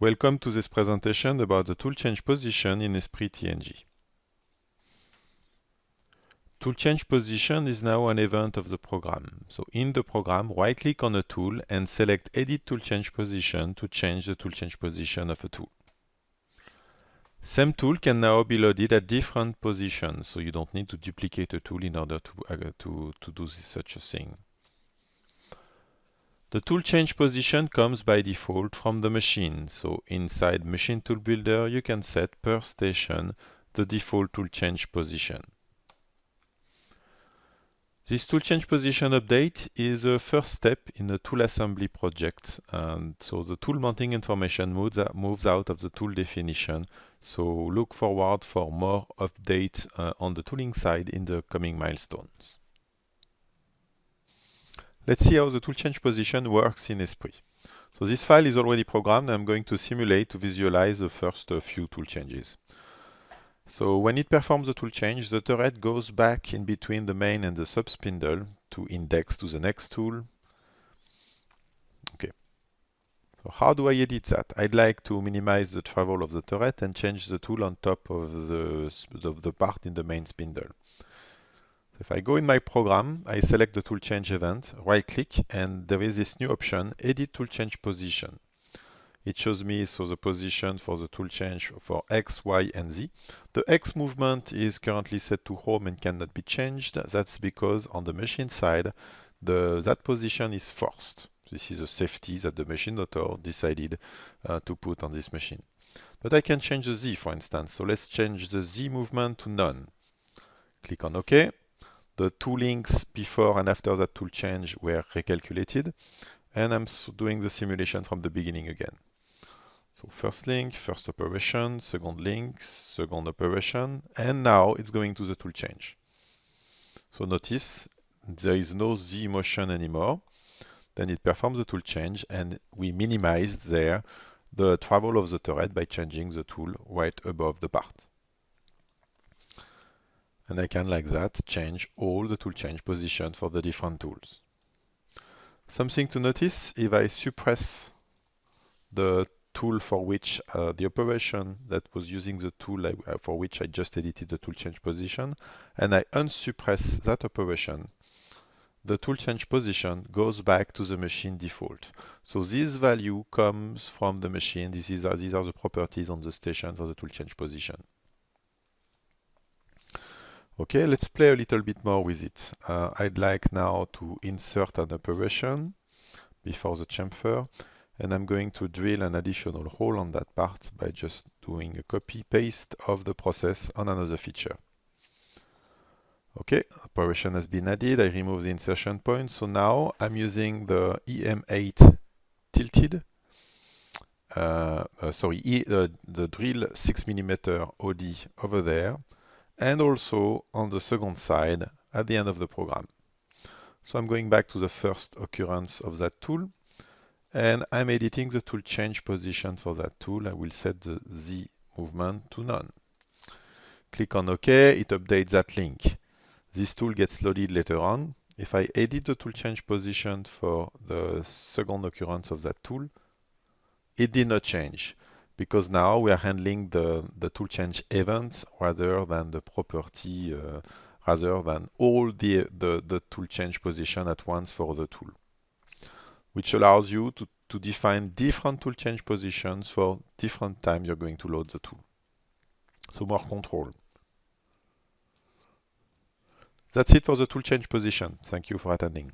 Welcome to this presentation about the tool change position in Esprit TNG. Tool change position is now an event of the program. So in the program, right-click on a tool and select Edit Tool Change Position to change the tool change position of a tool. Same tool can now be loaded at different positions, so you don't need to duplicate a tool in order to do such a thing. The tool change position comes by default from the machine. So inside Machine Tool Builder, you can set per station the default tool change position. This tool change position update is a first step in a tool assembly project. And so the tool mounting information moves out of the tool definition. So look forward for more updates on the tooling side in the coming milestones. Let's see how the tool change position works in Esprit. So this file is already programmed. I'm going to simulate to visualize the first few tool changes. So when it performs the tool change, the turret goes back in between the main and the sub spindle to index to the next tool. Okay. So how do I edit that? I'd like to minimize the travel of the turret and change the tool on top of the part in the main spindle. If I go in my program, I select the tool change event, right click, and there is this new option, Edit Tool Change Position. It shows me the position for the tool change for X, Y, and Z. The X movement is currently set to home and cannot be changed. That's because on the machine side, that position is forced. This is a safety that the machine author decided to put on this machine. But I can change the Z, for instance. So let's change the Z movement to none. Click on OK. The two links before and after that tool change were recalculated, and I'm doing the simulation from the beginning again. So first link, first operation, second link, second operation, and now it's going to the tool change. So notice there is no Z motion anymore. Then it performs the tool change, and we minimized there the travel of the turret by changing the tool right above the part. And I can, like that, change all the tool change position for the different tools. Something to notice, if I suppress the tool for which the operation that was using the tool for which I just edited the tool change position, and I unsuppress that operation, the tool change position goes back to the machine default. So this value comes from the machine. These are the properties on the station for the tool change position. Okay, let's play a little bit more with it. I'd like now to insert an operation before the chamfer, and I'm going to drill an additional hole on that part by just doing a copy-paste of the process on another feature. Okay, operation has been added. I remove the insertion point. So now I'm using the EM8 tilted, the drill 6mm OD over there, and also on the second side at the end of the program. So I'm going back to the first occurrence of that tool, and I'm editing the tool change position for that tool. I will set the Z movement to none. Click on OK, it updates that link. This tool gets loaded later on. If I edit the tool change position for the second occurrence of that tool, it did not change, because now we are handling the tool change events rather than the property, rather than all the tool change position at once for the tool, which allows you to define different tool change positions for different time you're going to load the tool. So more control. That's it for the tool change position. Thank you for attending.